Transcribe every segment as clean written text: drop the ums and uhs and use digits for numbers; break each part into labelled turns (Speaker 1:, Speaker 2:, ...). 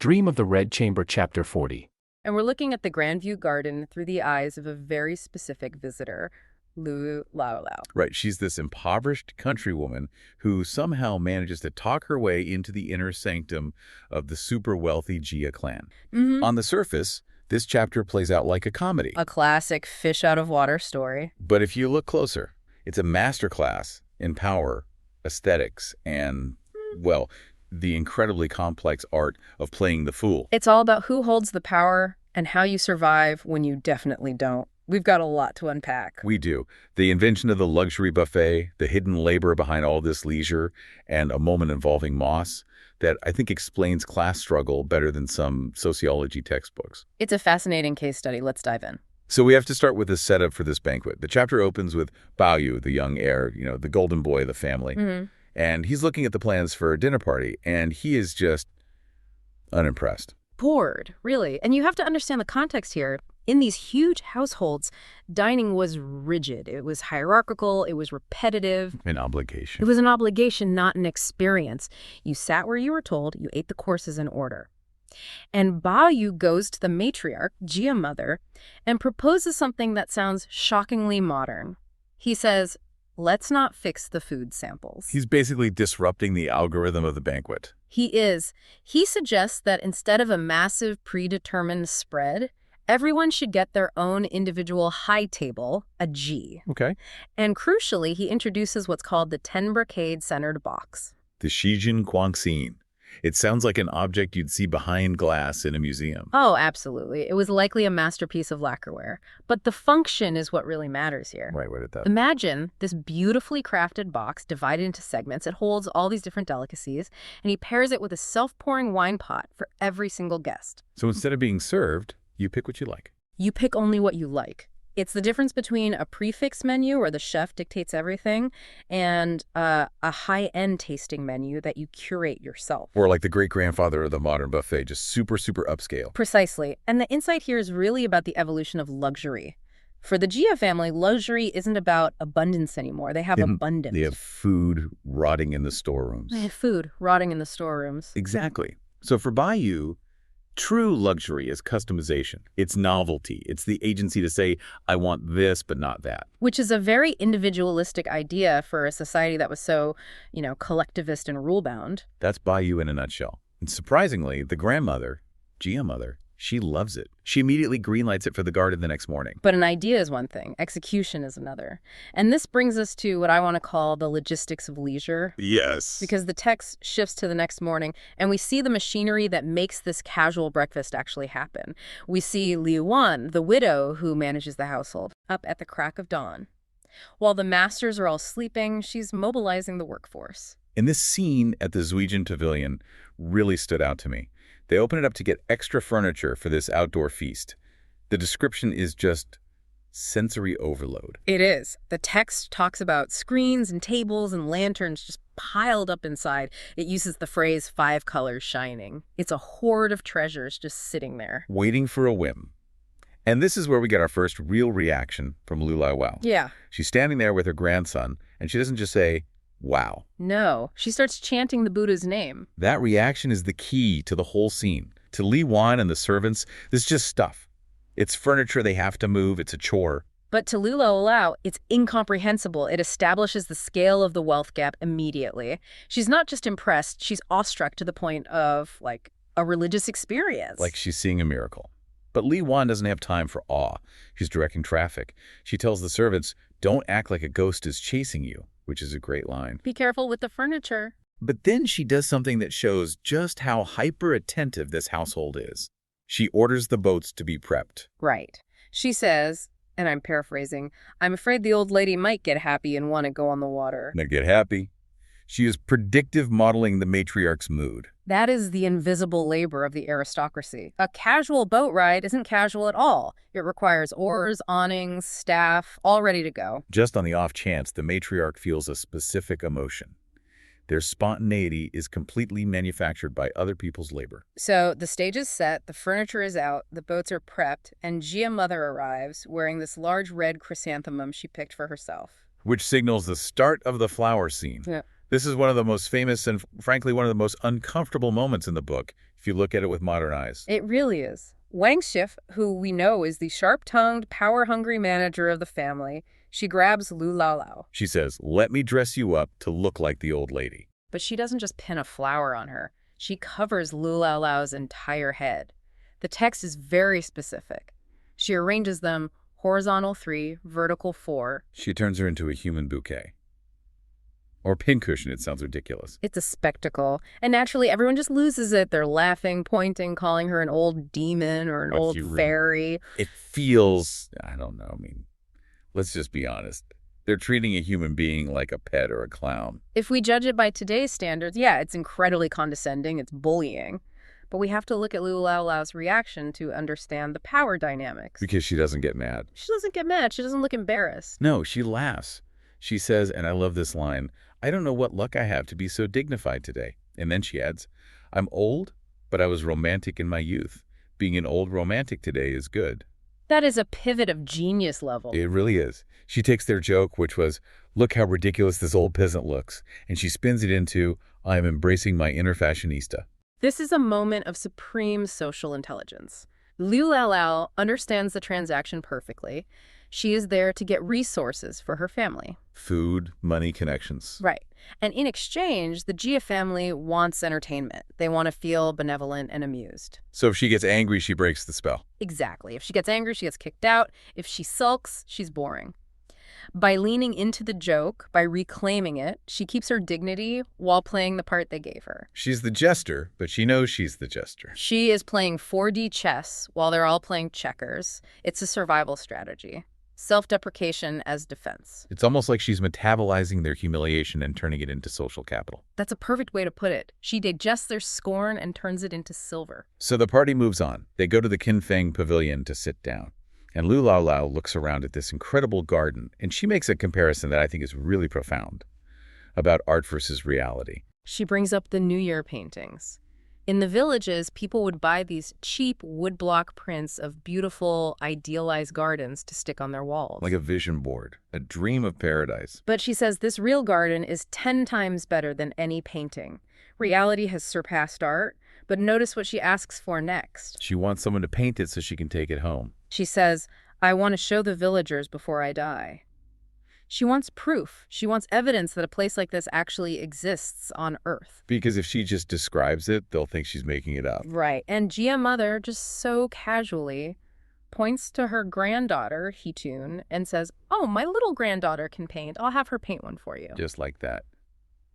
Speaker 1: Dream of the Red Chamber, Chapter 40.
Speaker 2: And we're looking at the Grandview Garden through the eyes of a very specific visitor, Laolao.
Speaker 3: Right. She's this impoverished countrywoman who somehow manages to talk her way into the inner sanctum of the super wealthy Jia clan. On the surface, this chapter plays out like a comedy.
Speaker 2: A classic fish out of water story.
Speaker 3: But if you look closer, it's a masterclass in power, aesthetics, and, well, the incredibly complex art of playing the fool.
Speaker 2: It's all about who holds the power and how you survive when you definitely don't. We've got a lot to unpack.
Speaker 3: We do. The invention of the luxury buffet, the hidden labor behind all this leisure, and a moment involving moss that I think explains class struggle better than some sociology textbooks.
Speaker 2: It's a fascinating case study. Let's dive in.
Speaker 3: So we have to start with the setup for this banquet. The chapter opens with Bao Yu, the young heir, the golden boy of the family. And he's looking at the plans for a dinner party, and he is just unimpressed.
Speaker 2: Bored, really. And you have to understand the context here. In these huge households, dining was rigid. It was hierarchical. It was repetitive.
Speaker 3: An obligation.
Speaker 2: It was an obligation, not an experience. You sat where you were told. You ate the courses in order. And Bao Yu goes to the matriarch, Jia mother, and proposes something that sounds shockingly modern. He says, let's not fix the food samples.
Speaker 3: He's basically disrupting the algorithm of the banquet.
Speaker 2: He is. He suggests that instead of a massive predetermined spread, everyone should get their own individual high table, a G.
Speaker 3: Okay.
Speaker 2: And crucially, he introduces what's called the 10 brocade-centered box.
Speaker 3: The Shijin Guangxin. It sounds like an object you'd see behind glass in a museum.
Speaker 2: Oh, absolutely. It was likely a masterpiece of lacquerware. But the function is what really matters here.
Speaker 3: Right, what did that?
Speaker 2: Imagine this beautifully crafted box divided into segments. It holds all these different delicacies, and he pairs it with a self-pouring wine pot for every single guest.
Speaker 3: So instead of being served, you pick what you like.
Speaker 2: You pick only what you like. It's the difference between a prefix menu where the chef dictates everything and a high-end tasting menu that you curate yourself.
Speaker 3: Or like the great-grandfather of the modern buffet, just super, super upscale.
Speaker 2: Precisely. And the insight here is really about the evolution of luxury. For the Jia family, luxury isn't about abundance anymore. They have abundance.
Speaker 3: They have food rotting in the storerooms.
Speaker 2: They have food rotting in the storerooms.
Speaker 3: Exactly. So for Bai Yu, true luxury is customization. It's novelty. It's the agency to say, I want this, but not that.
Speaker 2: Which is a very individualistic idea for a society that was so, collectivist and rule-bound.
Speaker 3: That's Bai Yu in a nutshell. And surprisingly, the grandmother, Jia mother, she loves it. She immediately greenlights it for the garden the next morning.
Speaker 2: But an idea is one thing. Execution is another. And this brings us to what I want to call the logistics of leisure.
Speaker 3: Yes.
Speaker 2: Because the text shifts to the next morning, and we see the machinery that makes this casual breakfast actually happen. We see Liu Wan, the widow who manages the household, up at the crack of dawn. While the masters are all sleeping, she's mobilizing the workforce.
Speaker 3: And this scene at the Zuijin Pavilion really stood out to me. They open it up to get extra furniture for this outdoor feast. The description is just sensory overload.
Speaker 2: It is. The text talks about screens and tables and lanterns just piled up inside. It uses the phrase 5 colors shining. It's a hoard of treasures just sitting there.
Speaker 3: Waiting for a whim. And this is where we get our first real reaction from Laolao.
Speaker 2: Yeah.
Speaker 3: She's standing there with her grandson, and she doesn't just say, wow.
Speaker 2: No, she starts chanting the Buddha's name.
Speaker 3: That reaction is the key to the whole scene. To Li Wan and the servants, this is just stuff. It's furniture they have to move. It's a chore.
Speaker 2: But to Laolao, it's incomprehensible. It establishes the scale of the wealth gap immediately. She's not just impressed, she's awestruck to the point of, a religious experience.
Speaker 3: Like she's seeing a miracle. But Li Wan doesn't have time for awe. She's directing traffic. She tells the servants, don't act like a ghost is chasing you, which is a great line.
Speaker 2: Be careful with the furniture.
Speaker 3: But then she does something that shows just how hyper-attentive this household is. She orders the boats to be prepped.
Speaker 2: Right. She says, and I'm paraphrasing, I'm afraid the old lady might get happy and want to go on the water.
Speaker 3: Now get happy. She is predictive modeling the matriarch's mood.
Speaker 2: That is the invisible labor of the aristocracy. A casual boat ride isn't casual at all. It requires oars, awnings, staff, all ready to go.
Speaker 3: Just on the off chance the matriarch feels a specific emotion. Their spontaneity is completely manufactured by other people's labor.
Speaker 2: So the stage is set, the furniture is out, the boats are prepped, and Jia mother arrives wearing this large red chrysanthemum she picked for herself.
Speaker 3: Which signals the start of the flower scene.
Speaker 2: Yeah.
Speaker 3: This is one of the most famous and, frankly, one of the most uncomfortable moments in the book. if you look at it with modern eyes.
Speaker 2: It really is. Wang Shif, who we know is the sharp-tongued, power-hungry manager of the family, she grabs Lu Laolao.
Speaker 3: She says, "Let me dress you up to look like the old lady."
Speaker 2: But she doesn't just pin a flower on her. She covers Lu Laolao's entire head. The text is very specific. She arranges them horizontal 3, vertical 4.
Speaker 3: She turns her into a human bouquet. Or pincushion, it sounds ridiculous.
Speaker 2: It's a spectacle. And naturally, everyone just loses it. They're laughing, pointing, calling her an old demon or an old fairy.
Speaker 3: It feels, I don't know, let's just be honest. They're treating a human being like a pet or a clown.
Speaker 2: If we judge it by today's standards, yeah, it's incredibly condescending. It's bullying. But we have to look at Lu Laolao's reaction to understand the power dynamics.
Speaker 3: Because she doesn't get mad.
Speaker 2: She doesn't get mad. She doesn't look embarrassed.
Speaker 3: No, she laughs. She says, and I love this line, "I don't know what luck I have to be so dignified today." And then she adds, "I'm old, but I was romantic in my youth. Being an old romantic today is good."
Speaker 2: That is a pivot of genius level.
Speaker 3: It really is. She takes their joke, which was, "Look how ridiculous this old peasant looks," and she spins it into, "I am embracing my inner fashionista."
Speaker 2: This is a moment of supreme social intelligence. Lu Laolao understands the transaction perfectly. She is there to get resources for her family.
Speaker 3: Food, money, connections.
Speaker 2: Right. And in exchange, the Jia family wants entertainment. They want to feel benevolent and amused.
Speaker 3: So if she gets angry, she breaks the spell.
Speaker 2: Exactly. If she gets angry, she gets kicked out. If she sulks, she's boring. By leaning into the joke, by reclaiming it, she keeps her dignity while playing the part they gave her.
Speaker 3: She's the jester, but she knows she's the jester.
Speaker 2: She is playing 4D chess while they're all playing checkers. It's a survival strategy. Self-deprecation as defense.
Speaker 3: It's almost like she's metabolizing their humiliation and turning it into social capital.
Speaker 2: That's a perfect way to put it. She digests their scorn and turns it into silver.
Speaker 3: So the party moves on. They go to the Kinfeng Pavilion to sit down. And Lu Laolao looks around at this incredible garden, and she makes a comparison that I think is really profound about art versus reality.
Speaker 2: She brings up the New Year paintings. In the villages, people would buy these cheap woodblock prints of beautiful, idealized gardens to stick on their walls.
Speaker 3: Like a vision board, a dream of paradise.
Speaker 2: But she says this real garden is 10 times better than any painting. Reality has surpassed art, but notice what she asks for next.
Speaker 3: She wants someone to paint it so she can take it home.
Speaker 2: She says, "I want to show the villagers before I die." She wants proof. She wants evidence that a place like this actually exists on Earth.
Speaker 3: Because if she just describes it, they'll think she's making it up.
Speaker 2: Right. And Jia Mother, just so casually, points to her granddaughter, Hitun, and says, "Oh, my little granddaughter can paint. I'll have her paint one for you."
Speaker 3: Just like that.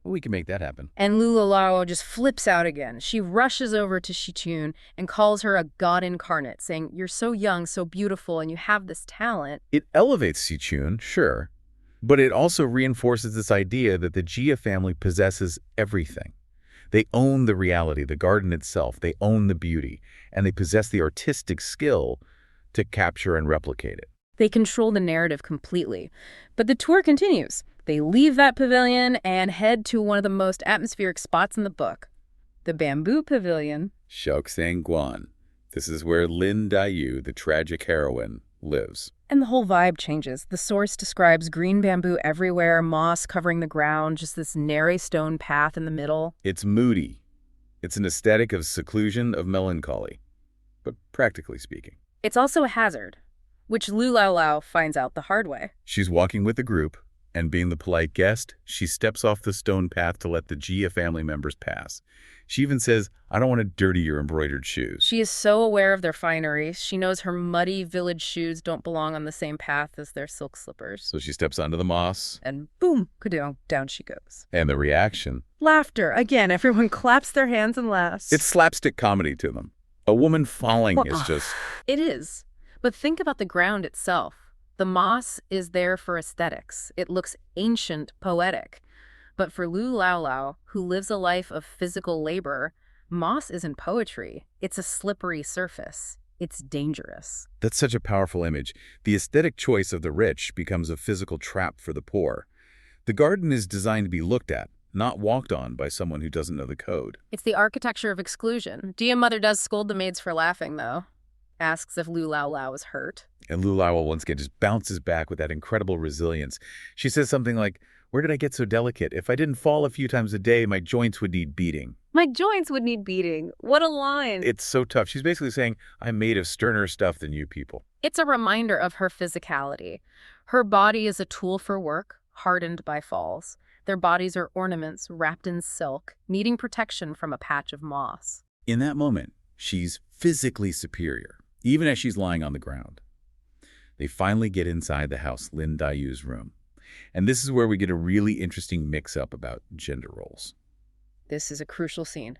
Speaker 3: Well, we can make that happen.
Speaker 2: And Lu Laolao just flips out again. She rushes over to Hitun and calls her a god incarnate, saying, "You're so young, so beautiful, and you have this talent."
Speaker 3: It elevates Sichun, sure, but it also reinforces this idea that the Jia family possesses everything. They own the reality, the garden itself. They own the beauty, and they possess the artistic skill to capture and replicate it.
Speaker 2: They control the narrative completely. But the tour continues. They leave that pavilion and head to one of the most atmospheric spots in the book, the Bamboo Pavilion.
Speaker 3: Shaoxing Guan. This is where Lin Daiyu, the tragic heroine, lives.
Speaker 2: And the whole vibe changes. The source describes green bamboo everywhere, moss covering the ground, just this narrow stone path in the middle.
Speaker 3: It's moody. It's an aesthetic of seclusion, of melancholy, but practically speaking.
Speaker 2: It's also a hazard, which Lu Laolao finds out the hard way.
Speaker 3: She's walking with the group, and being the polite guest, she steps off the stone path to let the Jia family members pass. She even says, "I don't want to dirty your embroidered shoes."
Speaker 2: She is so aware of their finery. She knows her muddy village shoes don't belong on the same path as their silk slippers.
Speaker 3: So she steps onto the moss.
Speaker 2: And boom, down she goes.
Speaker 3: And the reaction?
Speaker 2: Laughter. Again, everyone claps their hands and laughs.
Speaker 3: It's slapstick comedy to them. A woman falling is just...
Speaker 2: It is. But think about the ground itself. The moss is there for aesthetics. It looks ancient, poetic. But for Lu Laolao, who lives a life of physical labor, moss isn't poetry. It's a slippery surface. It's dangerous.
Speaker 3: That's such a powerful image. The aesthetic choice of the rich becomes a physical trap for the poor. The garden is designed to be looked at, not walked on by someone who doesn't know the code.
Speaker 2: It's the architecture of exclusion. Jia Mother does scold the maids for laughing, though. Asks if Lu Laolao is hurt.
Speaker 3: And Lu Laolao once again just bounces back with that incredible resilience. She says something like, Where did I get so delicate? If I didn't fall a few times a day, my joints would need beating.
Speaker 2: My joints would need beating. What a line.
Speaker 3: It's so tough. She's basically saying, I'm made of sterner stuff than you people.
Speaker 2: It's a reminder of her physicality. Her body is a tool for work, hardened by falls. Their bodies are ornaments wrapped in silk, needing protection from a patch of moss.
Speaker 3: In that moment, she's physically superior, even as she's lying on the ground. They finally get inside the house, Lin Daiyu's room. And this is where we get a really interesting mix-up about gender roles.
Speaker 2: This is a crucial scene.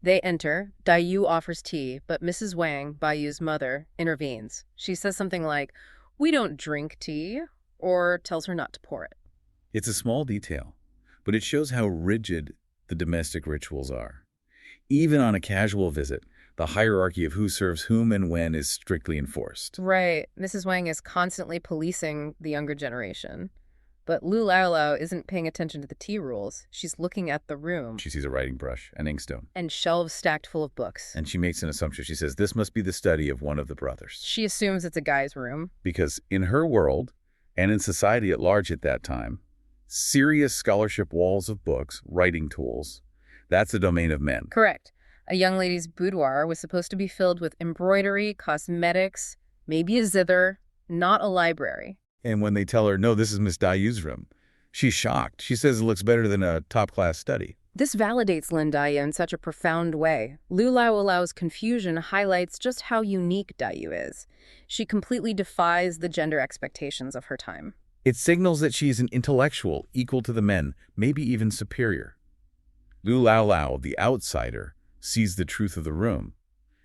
Speaker 2: They enter, Daiyu offers tea, but Mrs. Wang, Baiyu's mother, intervenes. She says something like, "We don't drink tea," or tells her not to pour it.
Speaker 3: It's a small detail, but it shows how rigid the domestic rituals are. Even on a casual visit, the hierarchy of who serves whom and when is strictly enforced.
Speaker 2: Right. Mrs. Wang is constantly policing the younger generation. But Laolao isn't paying attention to the tea rules. She's looking at the room.
Speaker 3: She sees a writing brush, an inkstone.
Speaker 2: And shelves stacked full of books.
Speaker 3: And she makes an assumption. She says, this must be the study of one of the brothers.
Speaker 2: She assumes it's a guy's room.
Speaker 3: Because in her world, and in society at large at that time, serious scholarship walls of books, writing tools, that's the domain of men.
Speaker 2: Correct. A young lady's boudoir was supposed to be filled with embroidery, cosmetics, maybe a zither, not a library.
Speaker 3: And when they tell her, no, this is Miss Daiyu's room, she's shocked. She says it looks better than a top-class study.
Speaker 2: This validates Lin Daiyu in such a profound way. Laolao's confusion highlights just how unique Daiyu is. She completely defies the gender expectations of her time.
Speaker 3: It signals that she is an intellectual, equal to the men, maybe even superior. Laolao, the outsider, sees the truth of the room.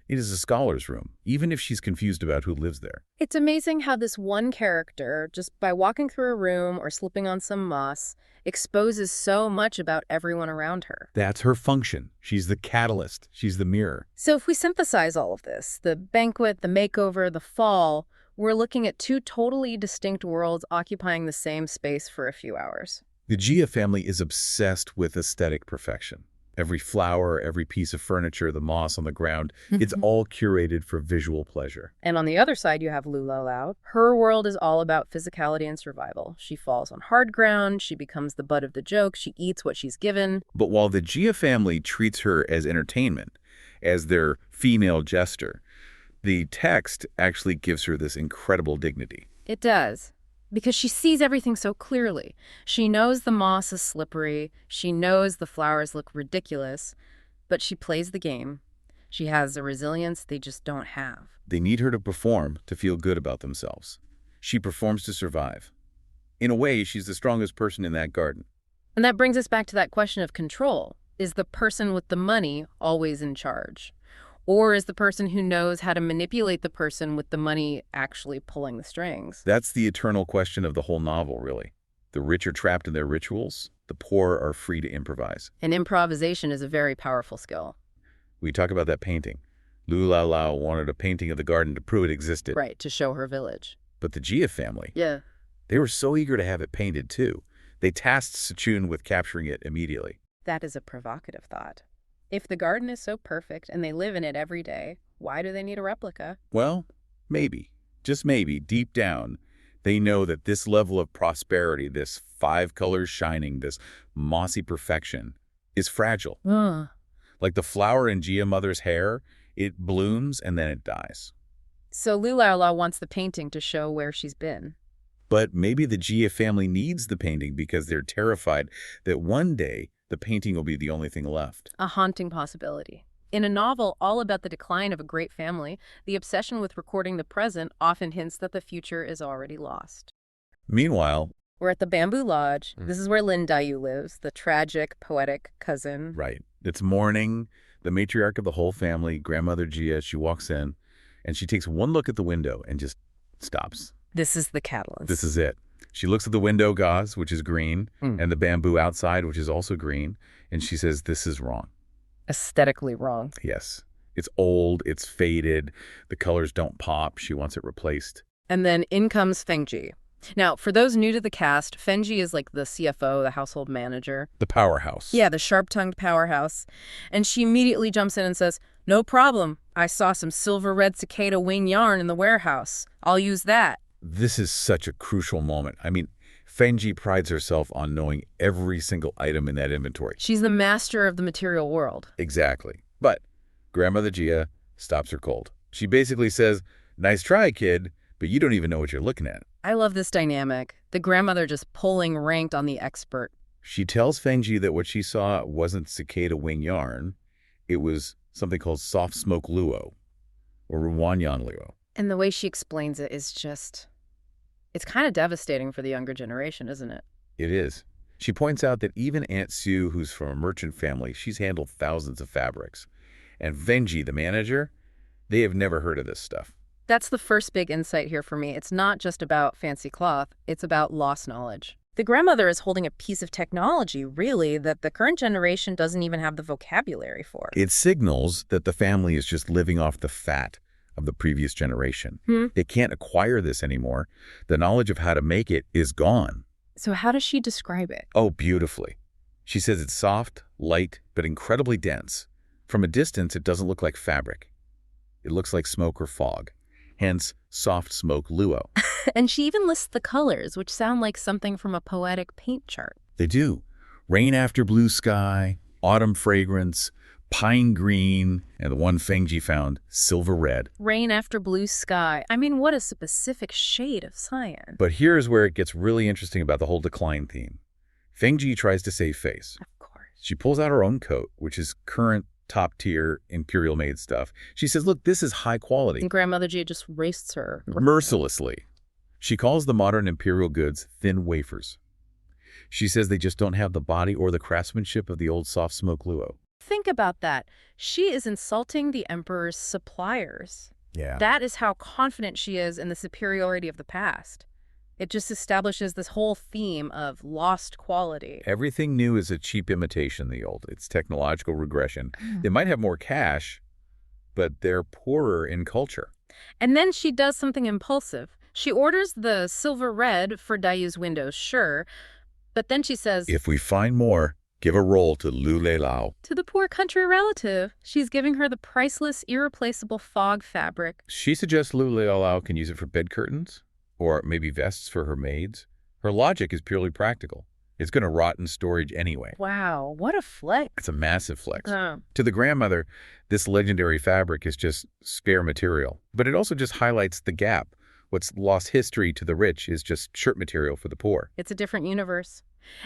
Speaker 3: It is a scholar's room, even if she's confused about who lives there.
Speaker 2: It's amazing how this one character, just by walking through a room or slipping on some moss, exposes so much about everyone around her.
Speaker 3: That's her function. She's the catalyst. She's the mirror.
Speaker 2: So if we synthesize all of this, the banquet, the makeover, the fall, we're looking at two totally distinct worlds occupying the same space for a few hours.
Speaker 3: The Jia family is obsessed with aesthetic perfection. Every flower, every piece of furniture, the moss on the ground, it's all curated for visual pleasure.
Speaker 2: And on the other side, you have Laolao. Her world is all about physicality and survival. She falls on hard ground, she becomes the butt of the joke, she eats what she's given.
Speaker 3: But while the Jia family treats her as entertainment, as their female jester, the text actually gives her this incredible dignity.
Speaker 2: It does. Because she sees everything so clearly. She knows the moss is slippery. She knows the flowers look ridiculous. But she plays the game. She has a resilience they just don't have.
Speaker 3: They need her to perform to feel good about themselves. She performs to survive. In a way, she's the strongest person in that garden.
Speaker 2: And that brings us back to that question of control. Is the person with the money always in charge? Or is the person who knows how to manipulate the person with the money actually pulling the strings?
Speaker 3: That's the eternal question of the whole novel, really. The rich are trapped in their rituals. The poor are free to improvise.
Speaker 2: And improvisation is a very powerful skill.
Speaker 3: We talk about that painting. Laolao wanted a painting of the garden to prove it existed.
Speaker 2: Right, to show her village.
Speaker 3: But the Jia family,
Speaker 2: Yeah.
Speaker 3: they were so eager to have it painted, too. They tasked Sichun with capturing it immediately.
Speaker 2: That is a provocative thought. If the garden is so perfect and they live in it every day, why do they need a replica?
Speaker 3: Well, maybe, just maybe, deep down, they know that this level of prosperity, this 5 colors shining, this mossy perfection, is fragile. Like the flower in Jia Mother's hair, it blooms and then it dies.
Speaker 2: So Laolao wants the painting to show where she's been.
Speaker 3: But maybe the Jia family needs the painting because they're terrified that one day the painting will be the only thing left.
Speaker 2: A haunting possibility. In a novel all about the decline of a great family, the obsession with recording the present often hints that the future is already lost.
Speaker 3: Meanwhile,
Speaker 2: we're at the Bamboo Lodge. This is where Lin Daiyu lives, the tragic, poetic cousin.
Speaker 3: right, it's morning. The matriarch of the whole family, Grandmother Jia, she walks in and she takes one look at the window and just stops.
Speaker 2: This is the catalyst.
Speaker 3: This is it. She looks at the window gauze, which is green, and the bamboo outside, which is also green, and she says, this is wrong.
Speaker 2: Aesthetically wrong.
Speaker 3: Yes. It's old, it's faded, the colors don't pop, she wants it replaced.
Speaker 2: And then in comes Fengji. Now, for those new to the cast, Fengji is like the CFO, the household manager.
Speaker 3: The powerhouse.
Speaker 2: Yeah, the sharp-tongued powerhouse. And she immediately jumps in and says, "No problem. I saw some silver red cicada wing yarn in the warehouse. I'll use that."
Speaker 3: This is such a crucial moment. I mean, Fengji prides herself on knowing every single item in that inventory.
Speaker 2: She's the master of the material world.
Speaker 3: Exactly. But Grandmother Jia stops her cold. She basically says, "Nice try, kid, but you don't even know what you're looking at."
Speaker 2: I love this dynamic. The grandmother just pulling rank on the expert.
Speaker 3: She tells Fengji that what she saw wasn't cicada wing yarn. It was something called soft smoke luo, or Ruwanyan luo.
Speaker 2: And the way she explains it is just... It's kind of devastating for the younger generation, isn't it?
Speaker 3: It is. She points out that even Aunt Sue, who's from a merchant family, she's handled thousands of fabrics. And Fengji, the manager, they have never heard of this stuff.
Speaker 2: That's the first big insight here for me. It's not just about fancy cloth, it's about lost knowledge. The grandmother is holding a piece of technology, really, that the current generation doesn't even have the vocabulary for.
Speaker 3: It signals that the family is just living off the fat of the previous generation. They can't acquire this anymore. The knowledge of how to make it is gone.
Speaker 2: So how does she describe it?
Speaker 3: Oh, beautifully. She says it's soft, light, but incredibly dense. From a distance, it doesn't look like fabric. It looks like smoke or fog. Hence, soft smoke luo.
Speaker 2: And she even lists the colors, which sound like something from a poetic paint chart.
Speaker 3: They do. Rain after blue sky, autumn fragrance, pine green, and the one Fengji found, silver red.
Speaker 2: Rain after blue sky. I mean, what a specific shade of cyan.
Speaker 3: But here's where it gets really interesting about the whole decline theme. Fengji tries to save face.
Speaker 2: Of course.
Speaker 3: She pulls out her own coat, which is current top-tier imperial-made stuff. She says, look, this is high quality.
Speaker 2: And Grandmother Jia just wastes her.
Speaker 3: Mercilessly. She calls the modern imperial goods thin wafers. She says they just don't have the body or the craftsmanship of the old soft smoke luo.
Speaker 2: Think about that. She is insulting the emperor's suppliers.
Speaker 3: Yeah.
Speaker 2: That is how confident she is in the superiority of the past. It just establishes this whole theme of lost quality.
Speaker 3: Everything new is a cheap imitation of the old. It's technological regression. They might have more cash, but they're poorer in culture.
Speaker 2: And then she does something impulsive. She orders the silver red for Dayu's windows, sure, but then she says,
Speaker 3: "If we find more, give a roll to Laolao."
Speaker 2: To the poor country relative, she's giving her the priceless, irreplaceable fog fabric.
Speaker 3: She suggests Laolao can use it for bed curtains, or maybe vests for her maids. Her logic is purely practical. It's going to rot in storage anyway.
Speaker 2: Wow, what a flex.
Speaker 3: It's a massive flex.
Speaker 2: Oh.
Speaker 3: To the grandmother, this legendary fabric is just scare material. But it also just highlights the gap. What's lost history to the rich is just shirt material for the poor.
Speaker 2: It's a different universe.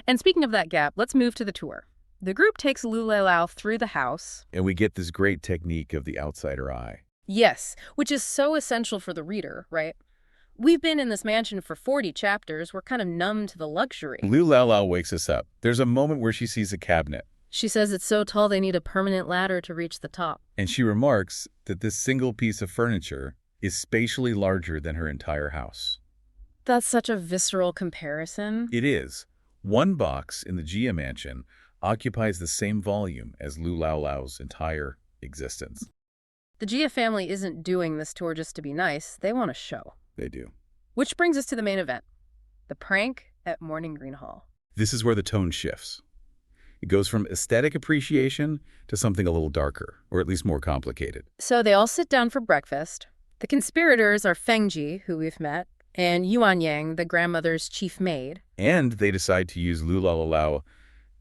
Speaker 2: And speaking of that gap, let's move to the tour. The group takes Laolao through the house.
Speaker 3: And we get this great technique of the outsider eye.
Speaker 2: Yes, which is so essential for the reader, right? We've been in this mansion for 40 chapters. We're kind of numb to the luxury.
Speaker 3: Laolao wakes us up. There's a moment where she sees a cabinet.
Speaker 2: She says it's so tall they need a permanent ladder to reach the top.
Speaker 3: And she remarks that this single piece of furniture is spatially larger than her entire house.
Speaker 2: That's such a visceral comparison.
Speaker 3: It is. One box in the Jia mansion occupies the same volume as Laolao's entire existence.
Speaker 2: The Jia family isn't doing this tour just to be nice. They want a show.
Speaker 3: They do.
Speaker 2: Which brings us to the main event, the prank at Morning Green Hall.
Speaker 3: This is where the tone shifts. It goes from aesthetic appreciation to something a little darker, or at least more complicated.
Speaker 2: So they all sit down for breakfast. The conspirators are Fengji, who we've met, and Yuan Yang, the grandmother's chief maid.
Speaker 3: And they decide to use Laolao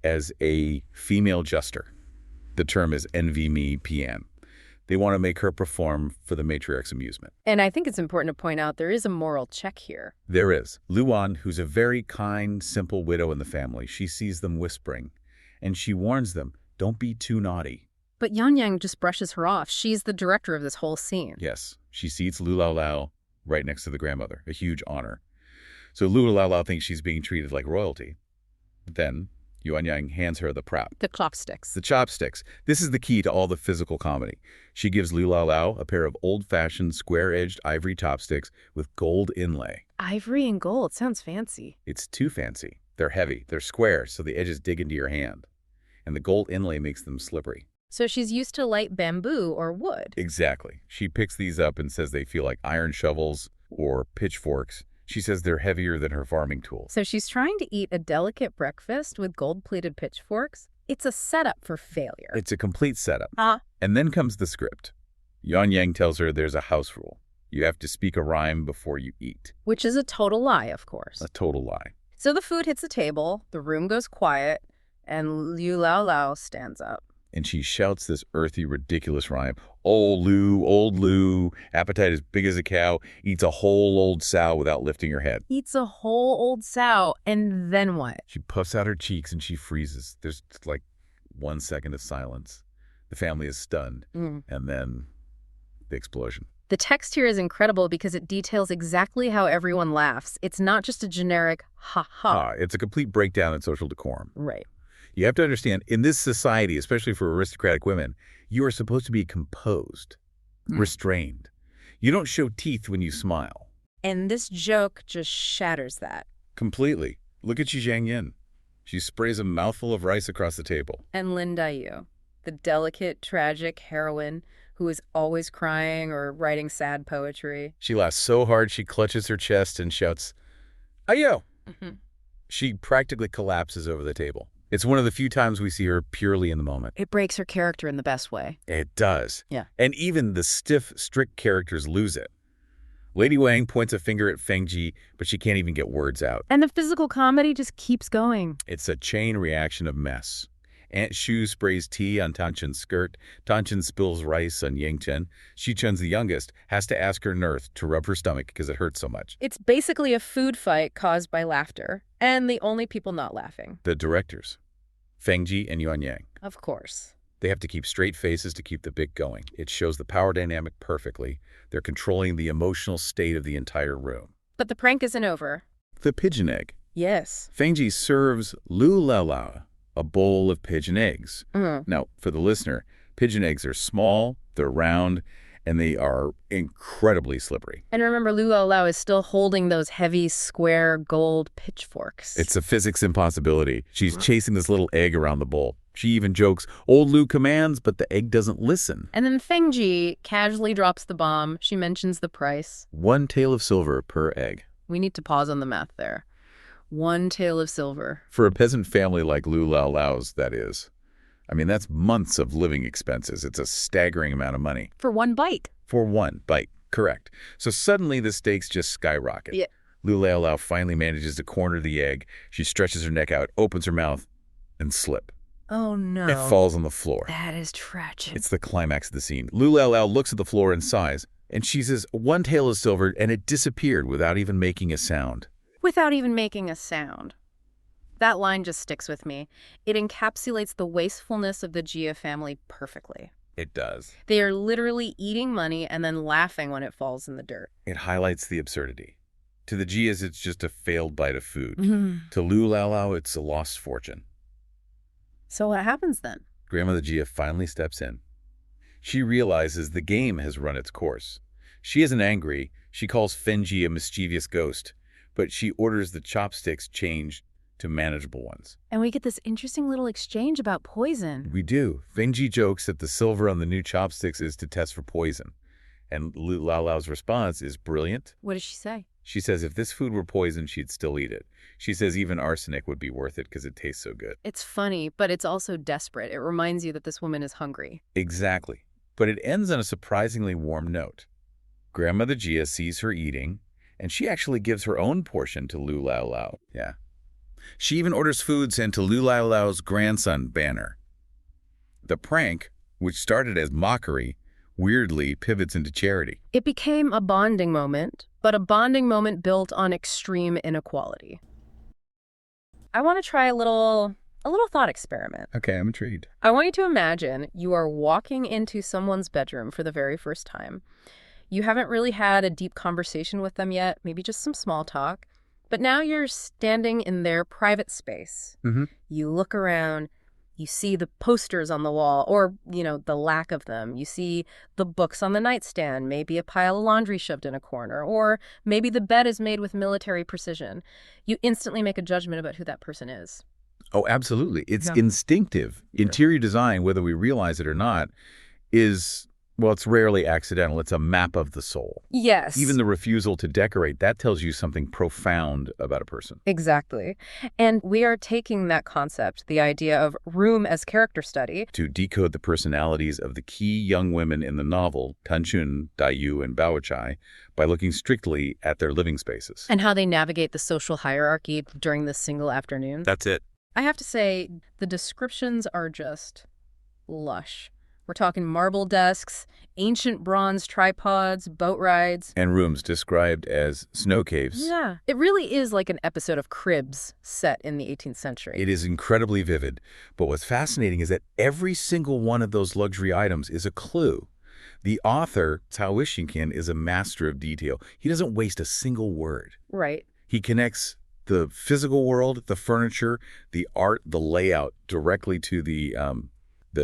Speaker 3: as a female jester. The term is envy me PN. They want to make her perform for the matriarch's amusement.
Speaker 2: And I think it's important to point out there is a moral check here.
Speaker 3: There is. Luan, who's a very kind, simple widow in the family, she sees them whispering, and she warns them, don't be too naughty.
Speaker 2: But Yuan Yang just brushes her off. She's the director of this whole scene.
Speaker 3: Yes, she seats Laolao right next to the grandmother, a huge honor. So Laolao thinks she's being treated like royalty. Then Yuan Yang hands her the prop.
Speaker 2: The chopsticks.
Speaker 3: The chopsticks. This is the key to all the physical comedy. She gives Laolao a pair of old-fashioned square-edged ivory chopsticks with gold inlay.
Speaker 2: Ivory and gold. Sounds fancy.
Speaker 3: It's too fancy. They're heavy. They're square, so the edges dig into your hand. And the gold inlay makes them slippery.
Speaker 2: So she's used to light bamboo or wood.
Speaker 3: Exactly. She picks these up and says they feel like iron shovels or pitchforks. She says they're heavier than her farming tools.
Speaker 2: So she's trying to eat a delicate breakfast with gold-plated pitchforks? It's a setup for failure.
Speaker 3: It's a complete setup.
Speaker 2: Uh-huh.
Speaker 3: And then comes the script. Yuan Yang tells her there's a house rule. You have to speak a rhyme before you eat.
Speaker 2: Which is a total lie, of course.
Speaker 3: A total lie.
Speaker 2: So the food hits the table, the room goes quiet, and Liu Laolao stands up.
Speaker 3: And she shouts this earthy, ridiculous rhyme. Old Lou, appetite as big as a cow, eats a whole old sow without lifting her head.
Speaker 2: Eats a whole old sow, and then what?
Speaker 3: She puffs out her cheeks and she freezes. There's like 1 second of silence. The family is stunned. And then the explosion.
Speaker 2: The text here is incredible because it details exactly how everyone laughs. It's not just a generic ha-ha.
Speaker 3: It's a complete breakdown in social decorum.
Speaker 2: Right.
Speaker 3: You have to understand, in this society, especially for aristocratic women, you are supposed to be composed, restrained. You don't show teeth when you smile.
Speaker 2: And this joke just shatters that.
Speaker 3: Completely. Look at Xi Jiangyin. She sprays a mouthful of rice across the table.
Speaker 2: And Lin Daiyu, the delicate, tragic heroine who is always crying or writing sad poetry.
Speaker 3: She laughs so hard she clutches her chest and shouts, "Ayo!" She practically collapses over the table. It's one of the few times we see her purely in the moment.
Speaker 2: It breaks her character in the best way.
Speaker 3: It does.
Speaker 2: Yeah.
Speaker 3: And even the stiff, strict characters lose it. Lady Wang points a finger at Feng Ji, but she can't even get words out.
Speaker 2: And the physical comedy just keeps going.
Speaker 3: It's a chain reaction of mess. Aunt Shu sprays tea on Tanchen's skirt. Tanchen spills rice on Yangchen. Shichun's the youngest, has to ask her nurse to rub her stomach because it hurts so much.
Speaker 2: It's basically a food fight caused by laughter. And the only people not laughing.
Speaker 3: The directors, Feng Ji and Yuan Yang.
Speaker 2: Of course.
Speaker 3: They have to keep straight faces to keep the bit going. It shows the power dynamic perfectly. They're controlling the emotional state of the entire room.
Speaker 2: But the prank isn't over.
Speaker 3: The pigeon egg.
Speaker 2: Yes.
Speaker 3: Feng Ji serves Liu Laolao a bowl of pigeon eggs. Now, for the listener, pigeon eggs are small, they're round, and they are incredibly slippery.
Speaker 2: And remember, Liu Laolao is still holding those heavy, square, gold pitchforks.
Speaker 3: It's a physics impossibility. She's chasing this little egg around the bowl. She even jokes, old Liu commands, but the egg doesn't listen.
Speaker 2: And then Feng Ji casually drops the bomb. She mentions the price.
Speaker 3: 1 tael of silver per egg.
Speaker 2: We need to pause on the math there. 1 tael of silver.
Speaker 3: For a peasant family like Liu Laolao's, that is. I mean, that's months of living expenses. It's a staggering amount of money.
Speaker 2: For one bite.
Speaker 3: For one bite, correct. So suddenly the stakes just skyrocket.
Speaker 2: Yeah.
Speaker 3: Liu Laolao finally manages to corner the egg. She stretches her neck out, opens her mouth, and slip.
Speaker 2: Oh, no.
Speaker 3: It falls on the floor.
Speaker 2: That is tragic.
Speaker 3: It's the climax of the scene. Liu Laolao looks at the floor and sighs, and she says, 1 tael is silver, and it disappeared without even making a sound.
Speaker 2: Without even making a sound. That line just sticks with me. It encapsulates the wastefulness of the Jia family perfectly.
Speaker 3: It does.
Speaker 2: They are literally eating money and then laughing when it falls in the dirt.
Speaker 3: It highlights the absurdity. To the Jias, it's just a failed bite of food. To Liu Laolao, it's a lost fortune.
Speaker 2: So what happens then?
Speaker 3: Grandmother Jia finally steps in. She realizes the game has run its course. She isn't angry. She calls Feng Ji a mischievous ghost, but she orders the chopsticks changed to manageable ones.
Speaker 2: And we get this interesting little exchange about poison.
Speaker 3: We do. Feng Ji jokes that the silver on the new chopsticks is to test for poison. And Liu Laolao's response is brilliant.
Speaker 2: What does she say?
Speaker 3: She says if this food were poison, she'd still eat it. She says even arsenic would be worth it because it tastes so good.
Speaker 2: It's funny, but it's also desperate. It reminds you that this woman is hungry.
Speaker 3: Exactly. But it ends on a surprisingly warm note. Grandmother Jia sees her eating, and she actually gives her own portion to Liu Laolao. Yeah. She even orders food sent to Liu Laolao's grandson, Banner. The prank, which started as mockery, weirdly pivots into charity.
Speaker 2: It became a bonding moment, but a bonding moment built on extreme inequality. I want to try a little thought experiment.
Speaker 3: Okay, I'm intrigued.
Speaker 2: I want you to imagine you are walking into someone's bedroom for the very first time. You haven't really had a deep conversation with them yet, maybe just some small talk. But now you're standing in their private space. You look around, you see the posters on the wall, or, the lack of them. You see the books on the nightstand, maybe a pile of laundry shoved in a corner, or maybe the bed is made with military precision. You instantly make a judgment about who that person is.
Speaker 3: Oh, absolutely. It's instinctive. Interior design, whether we realize it or not, is Well, it's rarely accidental. It's a map of the soul.
Speaker 2: Yes.
Speaker 3: Even the refusal to decorate, that tells you something profound about a person.
Speaker 2: Exactly. And we are taking that concept, the idea of room as character study,
Speaker 3: To decode the personalities of the key young women in the novel, Tanchun, Dayu, and Baochai, by looking strictly at their living spaces.
Speaker 2: and how they navigate the social hierarchy during this single afternoon.
Speaker 3: That's it.
Speaker 2: I have to say, the descriptions are just lush. We're talking marble desks, ancient bronze tripods, boat rides.
Speaker 3: And rooms described as snow caves.
Speaker 2: Yeah, it really is like an episode of Cribs set in the 18th century.
Speaker 3: It is incredibly vivid. But what's fascinating is that every single one of those luxury items is a clue. The author, Cao Wishingkin, is a master of detail. He doesn't waste a single word.
Speaker 2: Right.
Speaker 3: He connects the physical world, the furniture, the art, the layout directly to the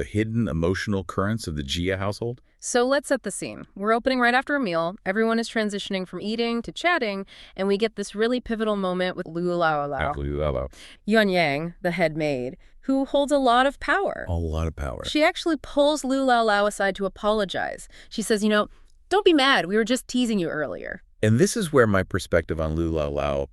Speaker 3: hidden emotional currents of the Jia household.
Speaker 2: So let's set the scene. We're opening right after a meal. Everyone is transitioning from eating to chatting, and we get this really pivotal moment with Laolao, Yuan Yang, the head maid, who holds a lot of power.
Speaker 3: A lot of power.
Speaker 2: She actually pulls Laolao aside to apologize. She says, don't be mad. We were just teasing you earlier.
Speaker 3: And this is where my perspective on Laolao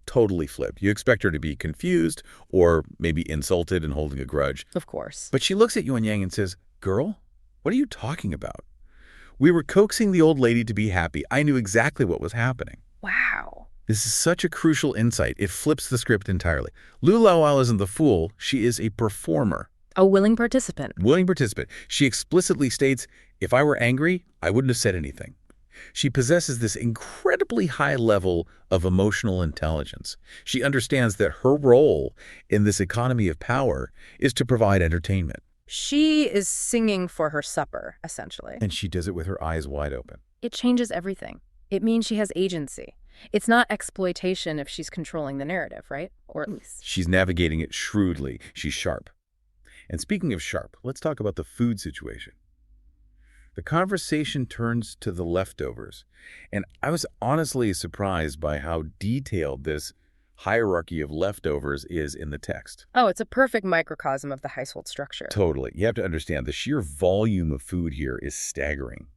Speaker 3: totally flipped. You expect her to be confused or maybe insulted and holding a grudge.
Speaker 2: Of course.
Speaker 3: But she looks at Yuan Yang and says, "Girl, what are you talking about? We were coaxing the old lady to be happy. I knew exactly what was happening."
Speaker 2: Wow.
Speaker 3: This is such a crucial insight. It flips the script entirely. Laolao isn't the fool. She is a performer.
Speaker 2: A willing participant.
Speaker 3: Willing participant. She explicitly states, if I were angry, I wouldn't have said anything. She possesses this incredibly high level of emotional intelligence. She understands that her role in this economy of power is to provide entertainment.
Speaker 2: She is singing for her supper, essentially.
Speaker 3: And she does it with her eyes wide open.
Speaker 2: It changes everything. It means she has agency. It's not exploitation if she's controlling the narrative, right? Or at least.
Speaker 3: She's navigating it shrewdly. She's sharp. And speaking of sharp, let's talk about the food situation. The conversation turns to the leftovers, and I was honestly surprised by how detailed this hierarchy of leftovers is in the text.
Speaker 2: Oh, it's a perfect microcosm of the household structure.
Speaker 3: Totally. You have to understand, the sheer volume of food here is staggering.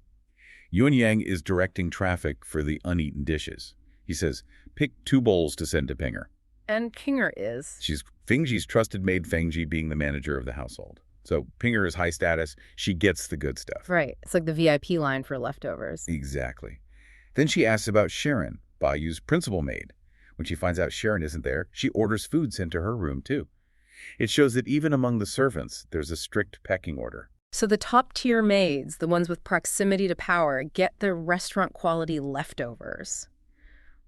Speaker 3: Yuan Yang is directing traffic for the uneaten dishes. He says, pick 2 bowls to send to Pinger.
Speaker 2: And Pinger is?
Speaker 3: She's Fengji's trusted maid, Fengji being the manager of the household. So Pinger is high status. She gets the good stuff.
Speaker 2: Right. It's like the VIP line for leftovers.
Speaker 3: Exactly. Then she asks about Sharon, Bayu's principal maid. When she finds out Sharon isn't there, she orders food sent to her room, too. It shows that even among the servants, there's a strict pecking order.
Speaker 2: So the top-tier maids, the ones with proximity to power, get the restaurant-quality leftovers.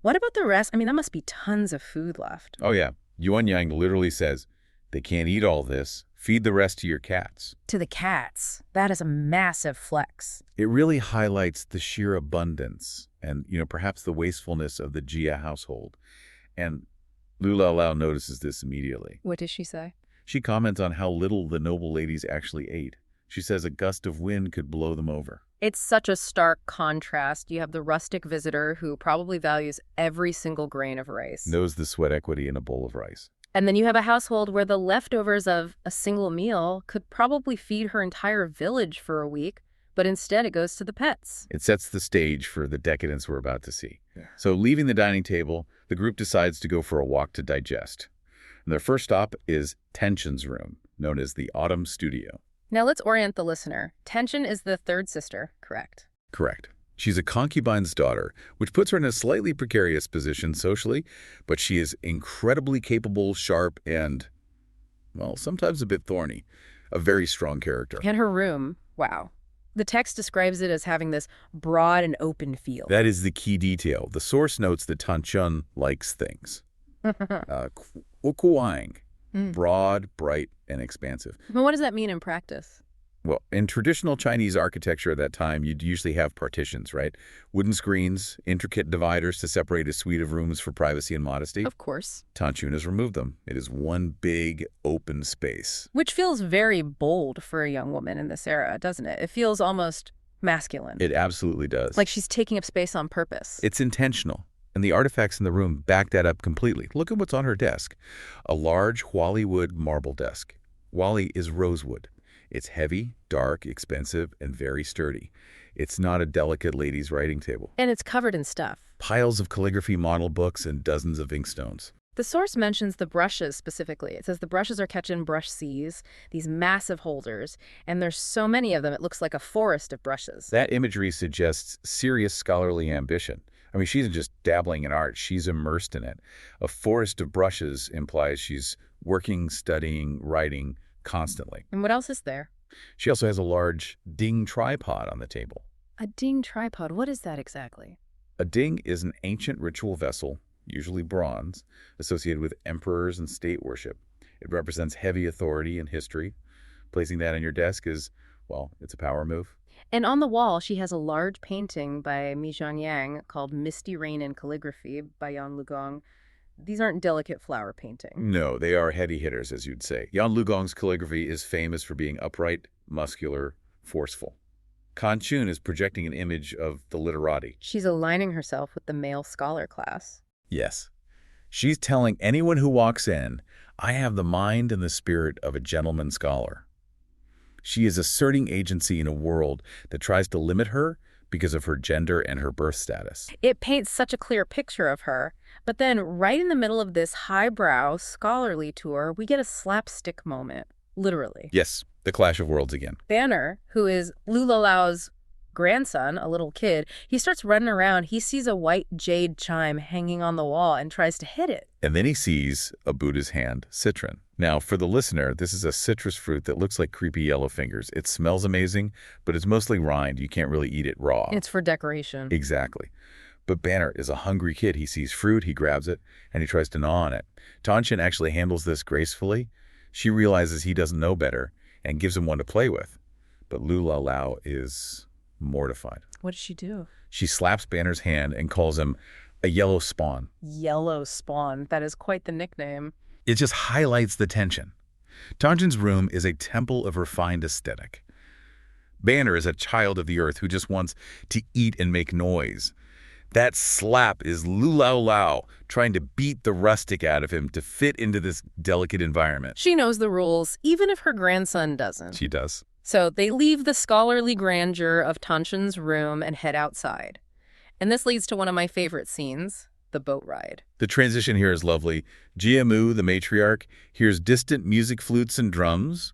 Speaker 2: What about the rest? I mean, that must be tons of food left.
Speaker 3: Oh, yeah. Yuan Yang literally says, they can't eat all this. Feed the rest to your cats.
Speaker 2: To the cats. That is a massive flex.
Speaker 3: It really highlights the sheer abundance and, perhaps the wastefulness of the Jia household. And Laolao notices this immediately.
Speaker 2: What does she say?
Speaker 3: She comments on how little the noble ladies actually ate. She says a gust of wind could blow them over.
Speaker 2: It's such a stark contrast. You have the rustic visitor who probably values every single grain of rice.
Speaker 3: Knows the sweat equity in a bowl of rice.
Speaker 2: And then you have a household where the leftovers of a single meal could probably feed her entire village for a week, but instead it goes to the pets.
Speaker 3: It sets the stage for the decadence we're about to see. Yeah. So leaving the dining table, the group decides to go for a walk to digest. And their first stop is Tension's room, known as the Autumn Studio.
Speaker 2: Now let's orient the listener. Tension is the third sister, correct?
Speaker 3: Correct. She's a concubine's daughter, which puts her in a slightly precarious position socially, but she is incredibly capable, sharp, and, well, sometimes a bit thorny. A very strong character.
Speaker 2: And her room, wow. The text describes it as having this broad and open feel.
Speaker 3: That is the key detail. The source notes that Tanchun likes things. Kuang, broad, bright, and expansive.
Speaker 2: But what does that mean in practice?
Speaker 3: Well, in traditional Chinese architecture at that time, you'd usually have partitions, right? Wooden screens, intricate dividers to separate a suite of rooms for privacy and modesty.
Speaker 2: Of course.
Speaker 3: Tanchun has removed them. It is one big open space.
Speaker 2: Which feels very bold for a young woman in this era, doesn't it? It feels almost masculine.
Speaker 3: It absolutely does.
Speaker 2: Like she's taking up space on purpose.
Speaker 3: It's intentional. And the artifacts in the room back that up completely. Look at what's on her desk. A large Huali wood marble desk. Huali is rosewood. It's heavy, dark, expensive, and very sturdy. It's not a delicate lady's writing table.
Speaker 2: And it's covered in stuff.
Speaker 3: Piles of calligraphy model books and dozens of inkstones.
Speaker 2: The source mentions the brushes specifically. It says the brushes are catching brush seas, these massive holders, and there's so many of them it looks like a forest of brushes.
Speaker 3: That imagery suggests serious scholarly ambition. I mean, she isn't just dabbling in art, she's immersed in it. A forest of brushes implies she's working, studying, writing constantly.
Speaker 2: And what else is there?
Speaker 3: She also has a large ding tripod on the table.
Speaker 2: A ding tripod. What is that exactly?
Speaker 3: A ding is an ancient ritual vessel, usually bronze, associated with emperors and state worship. It represents heavy authority and history. Placing that on your desk is, well, it's a power move.
Speaker 2: And on the wall, she has a large painting by Mi Zhanyang called Misty Rain in Calligraphy by Yan Lugong. These aren't delicate flower paintings.
Speaker 3: No, they are heady hitters, as you'd say. Yan Lugong's calligraphy is famous for being upright, muscular, forceful. Kan Chun is projecting an image of the literati.
Speaker 2: She's aligning herself with the male scholar class.
Speaker 3: Yes. She's telling anyone who walks in, I have the mind and the spirit of a gentleman scholar. She is asserting agency in a world that tries to limit her because of her gender and her birth status.
Speaker 2: It paints such a clear picture of her, but then right in the middle of this highbrow scholarly tour, we get a slapstick moment, literally.
Speaker 3: Yes, the clash of worlds again.
Speaker 2: Banner, who is Laolao's grandson, a little kid, he starts running around. He sees a white jade chime hanging on the wall and tries to hit it.
Speaker 3: And then he sees a Buddha's hand, citron. Now, for the listener, this is a citrus fruit that looks like creepy yellow fingers. It smells amazing, but it's mostly rind. You can't really eat it raw.
Speaker 2: It's for decoration.
Speaker 3: Exactly. But Banner is a hungry kid. He sees fruit, he grabs it, and he tries to gnaw on it. Tanshin actually handles this gracefully. She realizes he doesn't know better and gives him one to play with. But Lu Laolao is mortified.
Speaker 2: What does she do?
Speaker 3: She slaps Banner's hand and calls him a yellow spawn.
Speaker 2: Yellow spawn. That is quite the nickname.
Speaker 3: It just highlights the tension. Tanshin's room is a temple of refined aesthetic. Banner is a child of the earth who just wants to eat and make noise. That slap is Lu Laolao trying to beat the rustic out of him to fit into this delicate environment.
Speaker 2: She knows the rules, even if her grandson doesn't.
Speaker 3: She does.
Speaker 2: So they leave the scholarly grandeur of Tanshin's room and head outside. And this leads to one of my favorite scenes, the boat ride.
Speaker 3: The transition here is lovely. Jia, the matriarch, hears distant music flutes and drums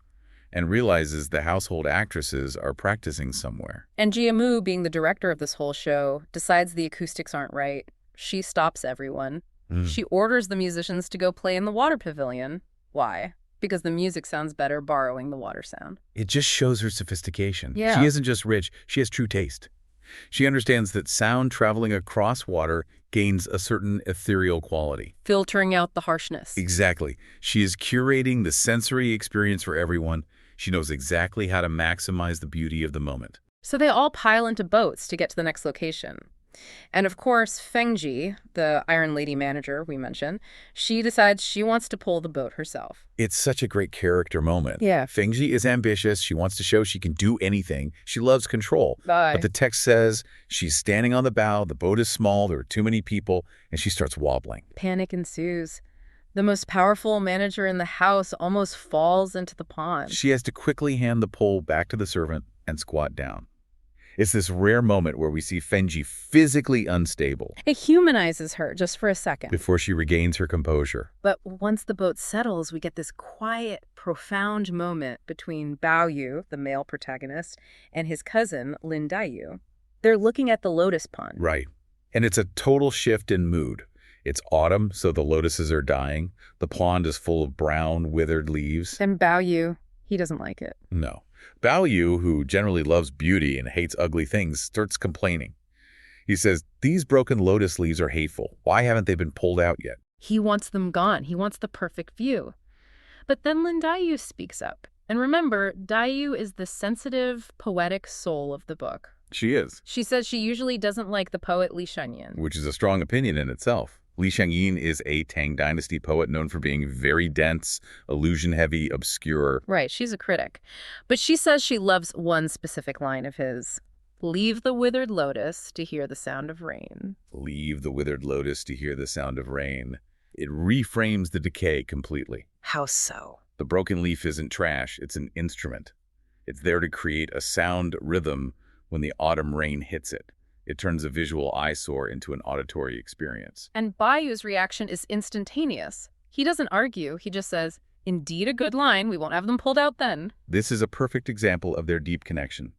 Speaker 3: and realizes the household actresses are practicing somewhere.
Speaker 2: And Jia, being the director of this whole show, decides the acoustics aren't right. She stops everyone. She orders the musicians to go play in the water pavilion. Why? Because the music sounds better borrowing the water sound.
Speaker 3: It just shows her sophistication.
Speaker 2: Yeah.
Speaker 3: She isn't just rich, she has true taste. She understands that sound traveling across water gains a certain ethereal quality.
Speaker 2: Filtering out the harshness.
Speaker 3: Exactly. She is curating the sensory experience for everyone. She knows exactly how to maximize the beauty of the moment.
Speaker 2: So they all pile into boats to get to the next location. And of course, Fengji, the Iron Lady manager we mentioned, she decides she wants to pull the boat herself.
Speaker 3: It's such a great character moment.
Speaker 2: Yeah.
Speaker 3: Fengji is ambitious. She wants to show she can do anything. She loves control. But the text says she's standing on the bow, the boat is small, there are too many people, and she starts wobbling.
Speaker 2: Panic ensues. The most powerful manager in the house almost falls into the pond.
Speaker 3: She has to quickly hand the pole back to the servant and squat down. It's this rare moment where we see Fengji physically unstable.
Speaker 2: It humanizes her just for a second.
Speaker 3: Before she regains her composure.
Speaker 2: But once the boat settles, we get this quiet, profound moment between Bao Yu, the male protagonist, and his cousin, Lin Daiyu. They're looking at the lotus pond.
Speaker 3: Right. And it's a total shift in mood. It's autumn, so the lotuses are dying. The pond is full of brown, withered leaves.
Speaker 2: And Bao Yu, he doesn't like it.
Speaker 3: No. Bao Yu, who generally loves beauty and hates ugly things, starts complaining. He says, these broken lotus leaves are hateful. Why haven't they been pulled out yet?
Speaker 2: He wants them gone. He wants the perfect view. But then Lin Daiyu speaks up. And remember, Daiyu is the sensitive, poetic soul of the book.
Speaker 3: She is.
Speaker 2: She says she usually doesn't like the poet Li Shangyin.
Speaker 3: Which is a strong opinion in itself. Li Shangyin is a Tang Dynasty poet known for being very dense, illusion-heavy, obscure.
Speaker 2: Right, she's a critic. But she says she loves one specific line of his. Leave the withered lotus to hear the sound of rain.
Speaker 3: Leave the withered lotus to hear the sound of rain. It reframes the decay completely.
Speaker 2: How so?
Speaker 3: The broken leaf isn't trash, it's an instrument. It's there to create a sound rhythm when the autumn rain hits it. It turns a visual eyesore into an auditory experience.
Speaker 2: And Bayou's reaction is instantaneous. He doesn't argue, he just says, "Indeed a good line, we won't have them pulled out then."
Speaker 3: This is a perfect example of their deep connection.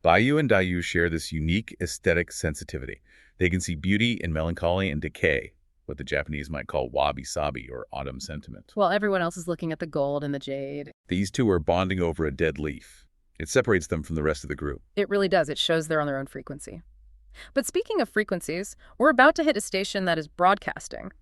Speaker 3: Bayou and Dayu share this unique aesthetic sensitivity. They can see beauty in melancholy and decay, what the Japanese might call wabi-sabi or autumn sentiment.
Speaker 2: While everyone else is looking at the gold and the jade.
Speaker 3: These two are bonding over a dead leaf. It separates them from the rest of the group.
Speaker 2: It really does. It shows they're on their own frequency. But speaking of frequencies, we're about to hit a station that is broadcasting.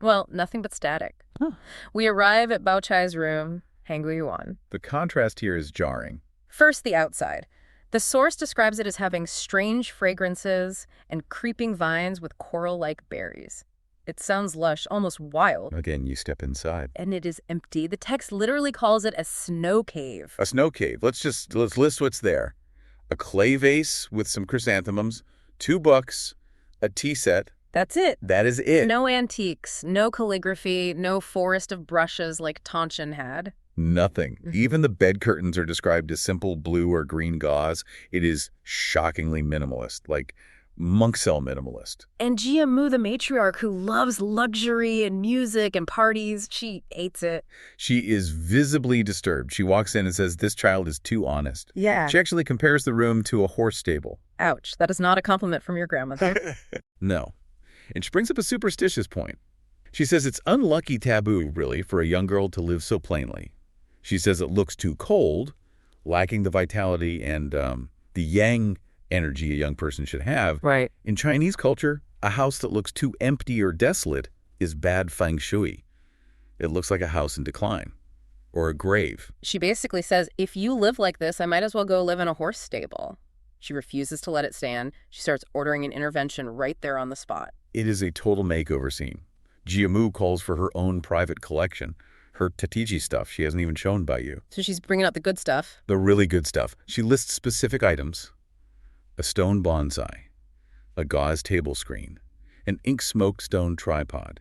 Speaker 2: Well, nothing but static.
Speaker 3: Huh.
Speaker 2: We arrive at Bao Chai's room, Hangui Yuan.
Speaker 3: The contrast here is jarring.
Speaker 2: First, the outside. The source describes it as having strange fragrances and creeping vines with coral-like berries. It sounds lush, almost wild.
Speaker 3: Again, you step inside.
Speaker 2: And it is empty. The text literally calls it a snow cave.
Speaker 3: A snow cave. Let's list what's there. A clay vase with some chrysanthemums, 2 books, a tea set.
Speaker 2: That's it.
Speaker 3: That is it.
Speaker 2: No antiques, no calligraphy, no forest of brushes like Tanshin had.
Speaker 3: Nothing. Even the bed curtains are described as simple blue or green gauze. It is shockingly minimalist, like monk cell minimalist.
Speaker 2: And Jia Mu, the matriarch who loves luxury and music and parties, she hates it.
Speaker 3: She is visibly disturbed. She walks in and says, "This child is too honest."
Speaker 2: Yeah.
Speaker 3: She actually compares the room to a horse stable.
Speaker 2: Ouch. That is not a compliment from your grandmother.
Speaker 3: No. And she brings up a superstitious point. She says it's unlucky taboo, really, for a young girl to live so plainly. She says it looks too cold, lacking the vitality and the yang energy a young person should have.
Speaker 2: Right.
Speaker 3: In Chinese culture, a house that looks too empty or desolate is bad feng shui. It looks like a house in decline or a grave.
Speaker 2: She basically says, if you live like this, I might as well go live in a horse stable. She refuses to let it stand. She starts ordering an intervention right there on the spot.
Speaker 3: It is a total makeover scene. Jia Mu calls for her own private collection, her Tatiji stuff she hasn't even shown by you.
Speaker 2: So she's bringing out the good stuff.
Speaker 3: The really good stuff. She lists specific items: a stone bonsai, a gauze table screen, an ink-smoked stone tripod.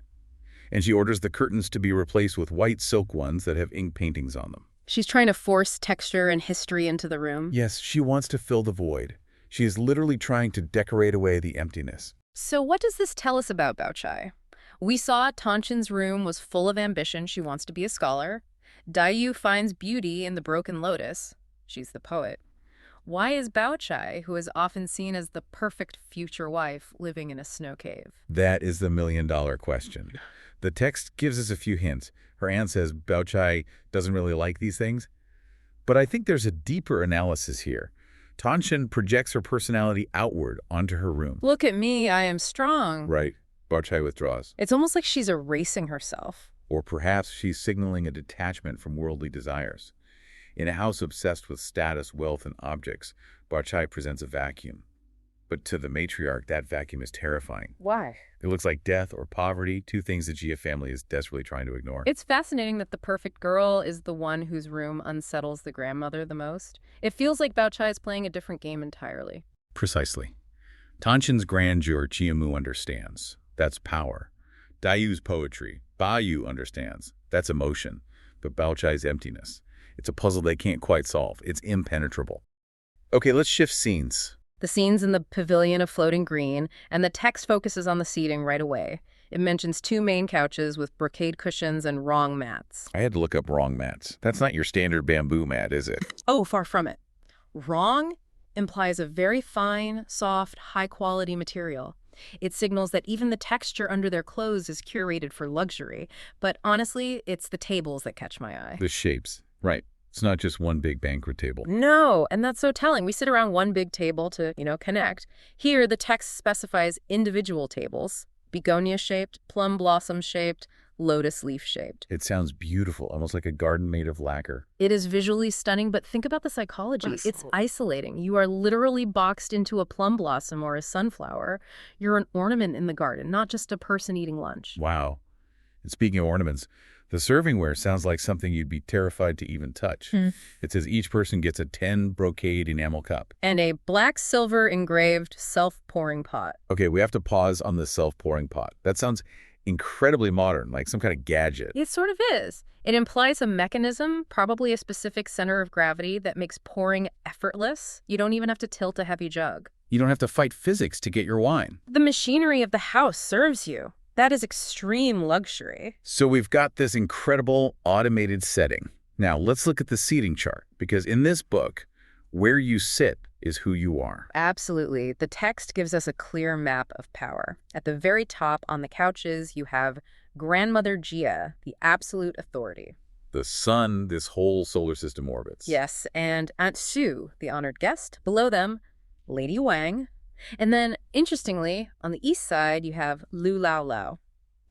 Speaker 3: And she orders the curtains to be replaced with white silk ones that have ink paintings on them.
Speaker 2: She's trying to force texture and history into the room.
Speaker 3: Yes, she wants to fill the void. She is literally trying to decorate away the emptiness.
Speaker 2: So what does this tell us about Bao Chai? We saw Tanshin's room was full of ambition. She wants to be a scholar. Dayu finds beauty in the broken lotus. She's the poet. Why is Bao Chai, who is often seen as the perfect future wife, living in a snow cave?
Speaker 3: That is the million-dollar question. The text gives us a few hints. Her aunt says Bao Chai doesn't really like these things. But I think there's a deeper analysis here. Tanshin projects her personality outward onto her room.
Speaker 2: Look at me, I am strong.
Speaker 3: Right. Bao Chai withdraws.
Speaker 2: It's almost like she's erasing herself.
Speaker 3: Or perhaps she's signaling a detachment from worldly desires. In a house obsessed with status, wealth, and objects, Bao Chai presents a vacuum. But to the matriarch, that vacuum is terrifying.
Speaker 2: Why?
Speaker 3: It looks like death or poverty, two things the Jia family is desperately trying to ignore.
Speaker 2: It's fascinating that the perfect girl is the one whose room unsettles the grandmother the most. It feels like Bao Chai is playing a different game entirely.
Speaker 3: Precisely. Tanshin's grandeur, Jia Mu understands. That's power. Dayu's poetry, Bayu understands. That's emotion. But Bao Chai's emptiness. It's a puzzle they can't quite solve. It's impenetrable. Okay, let's shift scenes.
Speaker 2: The scene's in the pavilion of floating green, and the text focuses on the seating right away. It mentions 2 main couches with brocade cushions and rong mats.
Speaker 3: I had to look up rong mats. That's not your standard bamboo mat, is it?
Speaker 2: Oh, far from it. Rong implies a very fine, soft, high-quality material. It signals that even the texture under their clothes is curated for luxury. But honestly, it's the tables that catch my eye.
Speaker 3: The shapes. Right. It's not just one big banquet table.
Speaker 2: No, and that's so telling. We sit around one big table to, connect. Here, the text specifies individual tables, begonia-shaped, plum blossom-shaped, lotus leaf-shaped.
Speaker 3: It sounds beautiful, almost like a garden made of lacquer.
Speaker 2: It is visually stunning, but think about the psychology. It's isolating. You are literally boxed into a plum blossom or a sunflower. You're an ornament in the garden, not just a person eating lunch.
Speaker 3: Wow. And speaking of ornaments, the servingware sounds like something you'd be terrified to even touch. It says each person gets a 10 brocade enamel cup.
Speaker 2: And a black-silver engraved self-pouring pot.
Speaker 3: Okay, we have to pause on the self-pouring pot. That sounds incredibly modern, like some kind of gadget.
Speaker 2: It sort of is. It implies a mechanism, probably a specific center of gravity that makes pouring effortless. You don't even have to tilt a heavy jug.
Speaker 3: You don't have to fight physics to get your wine.
Speaker 2: The machinery of the house serves you. That is extreme luxury.
Speaker 3: So we've got this incredible automated setting. Now, let's look at the seating chart, because in this book, where you sit is who you are.
Speaker 2: Absolutely. The text gives us a clear map of power. At the very top on the couches, you have Grandmother Jia, the absolute authority.
Speaker 3: The sun, this whole solar system orbits.
Speaker 2: Yes, and Aunt Sue, the honored guest. Below them, Lady Wang. And then, interestingly, on the east side, you have Laolao.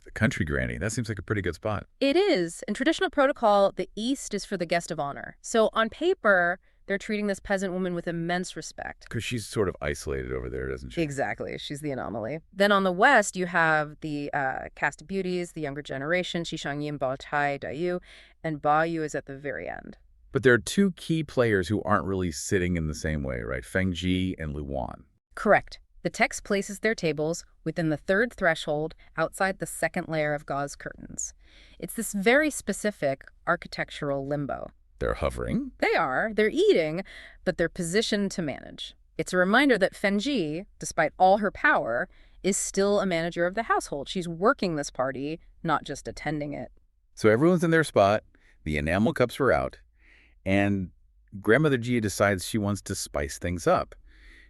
Speaker 3: The country granny. That seems like a pretty good spot.
Speaker 2: It is. In traditional protocol, the east is for the guest of honor. So on paper, they're treating this peasant woman with immense respect.
Speaker 3: Because she's sort of isolated over there, doesn't she?
Speaker 2: Exactly. She's the anomaly. Then on the west, you have the cast of beauties, the younger generation, Xishangyin, Baotai, Dayu, and Baoyu is at the very end.
Speaker 3: But there are two key players who aren't really sitting in the same way, right? Feng Ji and Luan.
Speaker 2: Correct. The text places their tables within the third threshold outside the second layer of gauze curtains. It's this very specific architectural limbo.
Speaker 3: They're hovering.
Speaker 2: They are. They're eating, but they're positioned to manage. It's a reminder that Fenji, despite all her power, is still a manager of the household. She's working this party, not just attending it.
Speaker 3: So everyone's in their spot, the enamel cups are out, and Grandmother Jia decides she wants to spice things up.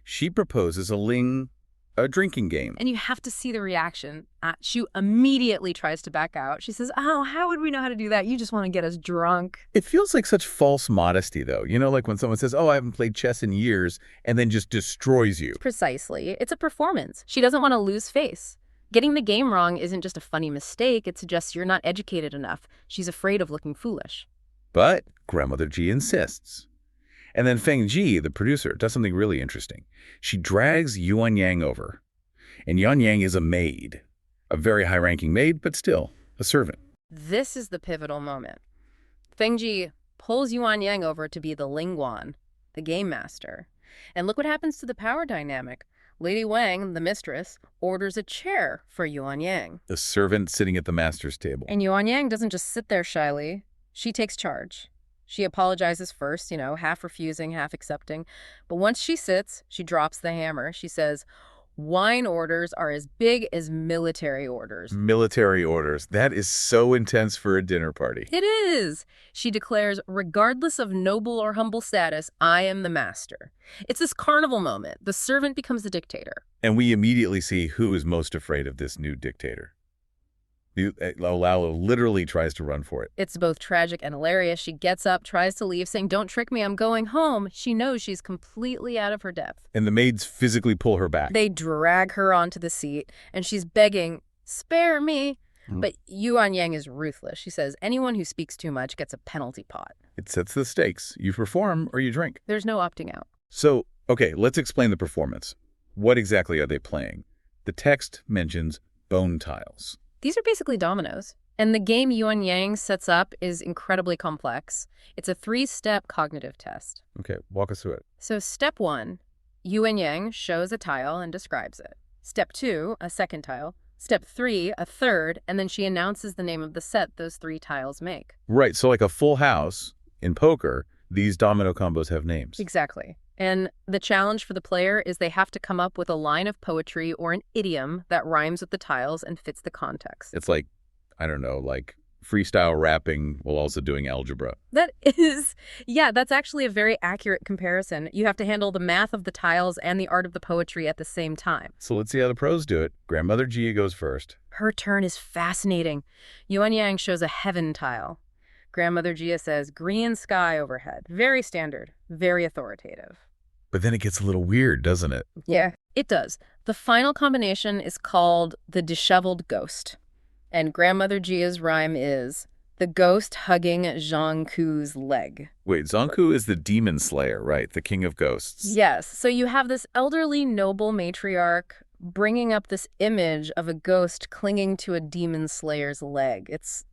Speaker 3: She proposes a drinking game.
Speaker 2: And you have to see the reaction. Shu immediately tries to back out. She says, "Oh, how would we know how to do that? You just want to get us drunk."
Speaker 3: It feels like such false modesty, though. You know, like when someone says, "Oh, I haven't played chess in years," and then just destroys you.
Speaker 2: Precisely. It's a performance. She doesn't want to lose face. Getting the game wrong isn't just a funny mistake. It suggests you're not educated enough. She's afraid of looking foolish.
Speaker 3: But Grandmother Ji insists. And then Feng Ji, the producer, does something really interesting. She drags Yuan Yang over. And Yuan Yang is a maid. A very high-ranking maid, but still a servant.
Speaker 2: This is the pivotal moment. Feng Ji pulls Yuan Yang over to be the Lingguan, the game master. And look what happens to the power dynamic. Lady Wang, the mistress, orders a chair for Yuan Yang.
Speaker 3: The servant sitting at the master's table.
Speaker 2: And Yuan Yang doesn't just sit there shyly. She takes charge. She apologizes first, half refusing, half accepting. But once she sits, she drops the hammer. She says, "Wine orders are as big as military orders."
Speaker 3: Military orders. That is so intense for a dinner party.
Speaker 2: It is. She declares, regardless of noble or humble status, I am the master. It's this carnival moment. The servant becomes the dictator.
Speaker 3: And we immediately see who is most afraid of this new dictator. Laolao literally tries to run for it.
Speaker 2: It's both tragic and hilarious. She gets up, tries to leave, saying, "Don't trick me, I'm going home." She knows she's completely out of her depth.
Speaker 3: And the maids physically pull her back.
Speaker 2: They drag her onto the seat, and she's begging, "Spare me." But Yuan Yang is ruthless. She says, anyone who speaks too much gets a penalty pot.
Speaker 3: It sets the stakes. You perform or you drink.
Speaker 2: There's no opting out.
Speaker 3: So, okay, let's explain the performance. What exactly are they playing? The text mentions bone tiles.
Speaker 2: These are basically dominoes. And the game Yuan Yang sets up is incredibly complex. It's a 3-step cognitive test.
Speaker 3: Okay, walk us through it.
Speaker 2: So step 1, Yuan Yang shows a tile and describes it. Step 2, a second tile. Step 3, a third, and then she announces the name of the set those 3 tiles make.
Speaker 3: Right, so like a full house in poker, these domino combos have names.
Speaker 2: Exactly. And the challenge for the player is they have to come up with a line of poetry or an idiom that rhymes with the tiles and fits the context.
Speaker 3: It's like, I don't know, like freestyle rapping while also doing algebra.
Speaker 2: That is, yeah, that's actually a very accurate comparison. You have to handle the math of the tiles and the art of the poetry at the same time.
Speaker 3: So let's see how the pros do it. Grandmother Jia goes first.
Speaker 2: Her turn is fascinating. Yuan Yang shows a heaven tile. Grandmother Jia says, green sky overhead. Very standard, very authoritative.
Speaker 3: But then it gets a little weird, doesn't it?
Speaker 2: Yeah, it does. The final combination is called the disheveled ghost. And Grandmother Jia's rhyme is, the ghost hugging Zhang Ku's leg.
Speaker 3: Wait, Zhang Ku is the demon slayer, right? The king of ghosts.
Speaker 2: Yes, so you have this elderly noble matriarch bringing up this image of a ghost clinging to a demon slayer's leg. It's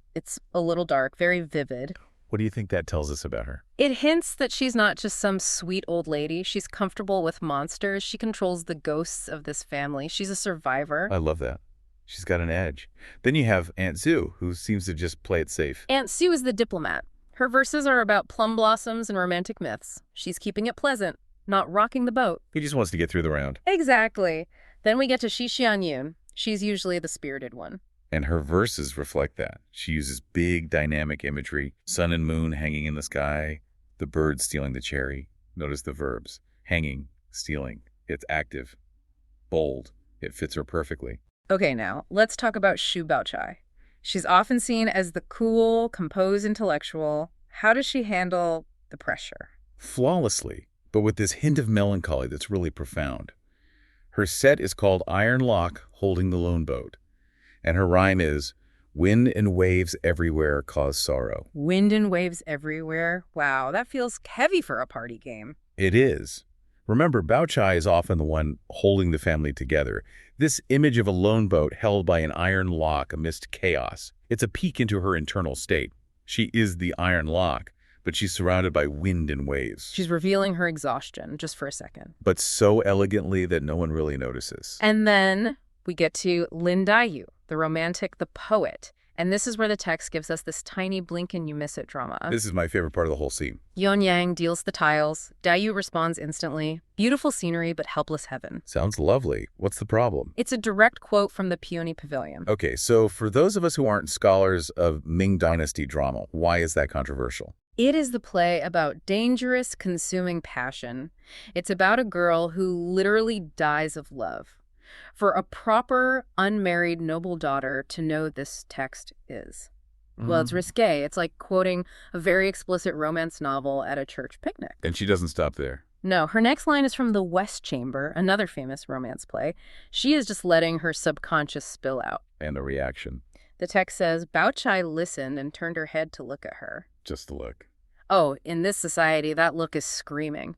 Speaker 2: a little dark, very vivid.
Speaker 3: What do you think that tells us about her?
Speaker 2: It hints that she's not just some sweet old lady. She's comfortable with monsters. She controls the ghosts of this family. She's a survivor.
Speaker 3: I love that. She's got an edge. Then you have Aunt Sue, who seems to just play it safe.
Speaker 2: Aunt Sue is the diplomat. Her verses are about plum blossoms and romantic myths. She's keeping it pleasant, not rocking the boat.
Speaker 3: He just wants to get through the round.
Speaker 2: Exactly. Then we get to Shi Xianyun. She's usually the spirited one.
Speaker 3: And her verses reflect that. She uses big, dynamic imagery. Sun and moon hanging in the sky. The bird stealing the cherry. Notice the verbs. Hanging, stealing. It's active. Bold. It fits her perfectly.
Speaker 2: Okay, now, let's talk about Xu Baochai. She's often seen as the cool, composed intellectual. How does she handle the pressure?
Speaker 3: Flawlessly, but with this hint of melancholy that's really profound. Her set is called Iron Lock Holding the Lone Boat. And her rhyme is, wind and waves everywhere cause sorrow.
Speaker 2: Wind and waves everywhere? Wow, that feels heavy for a party game.
Speaker 3: It is. Remember, Baochai is often the one holding the family together. This image of a lone boat held by an iron lock amidst chaos. It's a peek into her internal state. She is the iron lock, but she's surrounded by wind and waves.
Speaker 2: She's revealing her exhaustion, just for a second.
Speaker 3: But so elegantly that no one really notices.
Speaker 2: And then we get to Lin Daiyu, the romantic, the poet. And this is where the text gives us this tiny blink-and-you-miss-it drama.
Speaker 3: This is my favorite part of the whole scene.
Speaker 2: Yuan Yang deals the tiles. Daiyu responds instantly. Beautiful scenery, but helpless heaven.
Speaker 3: Sounds lovely. What's the problem?
Speaker 2: It's a direct quote from the Peony Pavilion.
Speaker 3: Okay, so for those of us who aren't scholars of Ming Dynasty drama, why is that controversial?
Speaker 2: It is the play about dangerous, consuming passion. It's about a girl who literally dies of love. For a proper, unmarried, noble daughter to know this text is. Well, it's risque. It's like quoting a very explicit romance novel at a church picnic.
Speaker 3: And she doesn't stop there.
Speaker 2: No, her next line is from The West Chamber, another famous romance play. She is just letting her subconscious spill out.
Speaker 3: And the reaction.
Speaker 2: The text says, Baochai listened and turned her head to look at her.
Speaker 3: Just the look.
Speaker 2: Oh, in this society, that look is screaming.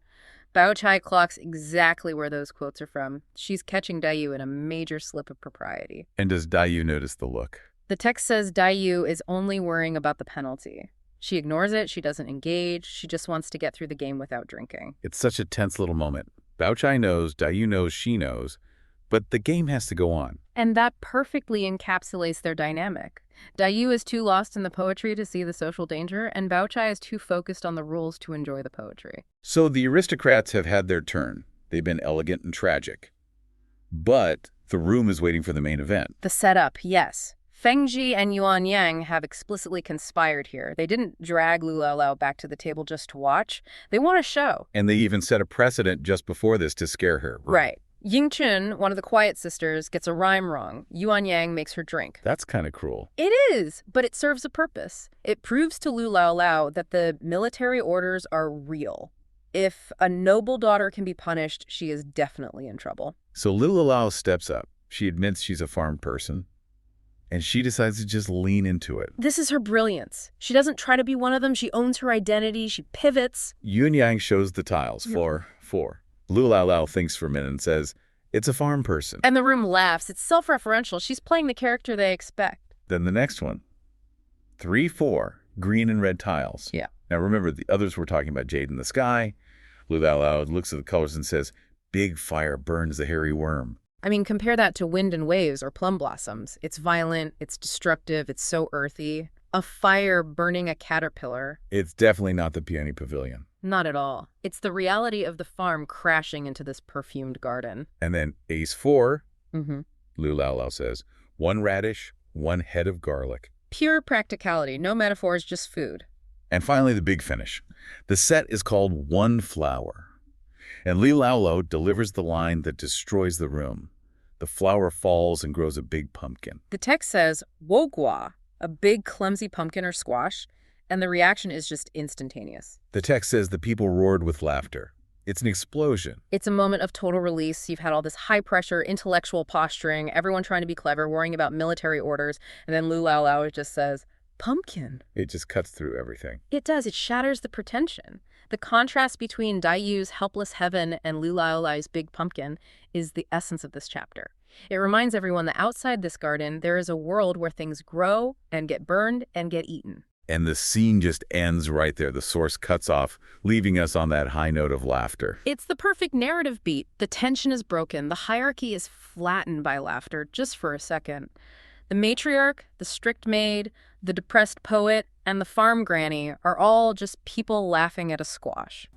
Speaker 2: Baochai clocks exactly where those quotes are from. She's catching Daiyu in a major slip of propriety.
Speaker 3: And does Daiyu notice the look?
Speaker 2: The text says Daiyu is only worrying about the penalty. She ignores it, she doesn't engage, she just wants to get through the game without drinking.
Speaker 3: It's such a tense little moment. Baochai knows, Daiyu knows, she knows, but the game has to go on.
Speaker 2: And that perfectly encapsulates their dynamic. Daiyu is too lost in the poetry to see the social danger, and Baochai is too focused on the rules to enjoy the poetry.
Speaker 3: So the aristocrats have had their turn. They've been elegant and tragic. But the room is waiting for the main event.
Speaker 2: The setup, yes. Fengji and Yuan Yang have explicitly conspired here. They didn't drag Lu Laolao back to the table just to watch. They want a show.
Speaker 3: And they even set a precedent just before this to scare her.
Speaker 2: Right. Ying Chun, one of the quiet sisters, gets a rhyme wrong. Yuan Yang makes her drink.
Speaker 3: That's kind of cruel.
Speaker 2: It is, but it serves a purpose. It proves to Lu Laolao that the military orders are real. If a noble daughter can be punished, she is definitely in trouble.
Speaker 3: So Lu Laolao steps up. She admits she's a farm person. And she decides to just lean into it.
Speaker 2: This is her brilliance. She doesn't try to be one of them. She owns her identity. She pivots.
Speaker 3: Yuan Yang shows the tiles. 4. Lu Laolao thinks for a minute and says, it's a farm person.
Speaker 2: And the room laughs. It's self-referential. She's playing the character they expect.
Speaker 3: Then the next one. 3, 4, green and red tiles.
Speaker 2: Yeah.
Speaker 3: Now remember, the others were talking about jade in the sky. Lu Laolao looks at the colors and says, big fire burns the hairy worm.
Speaker 2: I mean, compare that to wind and waves or plum blossoms. It's violent, it's destructive, it's so earthy. A fire burning a caterpillar.
Speaker 3: It's definitely not the Peony Pavilion.
Speaker 2: Not at all. It's the reality of the farm crashing into this perfumed garden.
Speaker 3: And then Ace 4,
Speaker 2: Mm-hmm.
Speaker 3: Lu Laolao says, 1 radish, 1 head of garlic.
Speaker 2: Pure practicality, no metaphors, just food.
Speaker 3: And finally, the big finish. The set is called One Flower. And Lu Laolao delivers the line that destroys the room. The flower falls and grows a big pumpkin.
Speaker 2: The text says, Wogua, a big clumsy pumpkin or squash, and the reaction is just instantaneous.
Speaker 3: The text says the people roared with laughter. It's an explosion.
Speaker 2: It's a moment of total release. You've had all this high-pressure intellectual posturing, everyone trying to be clever, worrying about military orders, and then Lu Laolao just says, pumpkin.
Speaker 3: It just cuts through everything.
Speaker 2: It does. It shatters the pretension. The contrast between Daiyu's helpless heaven and Lu Laolao's big pumpkin is the essence of this chapter. It reminds everyone that outside this garden, there is a world where things grow and get burned and get eaten.
Speaker 3: And the scene just ends right there. The source cuts off, leaving us on that high note of laughter.
Speaker 2: It's the perfect narrative beat. The tension is broken. The hierarchy is flattened by laughter just for a second. The matriarch, the strict maid, the depressed poet, and the farm granny are all just people laughing at a squash.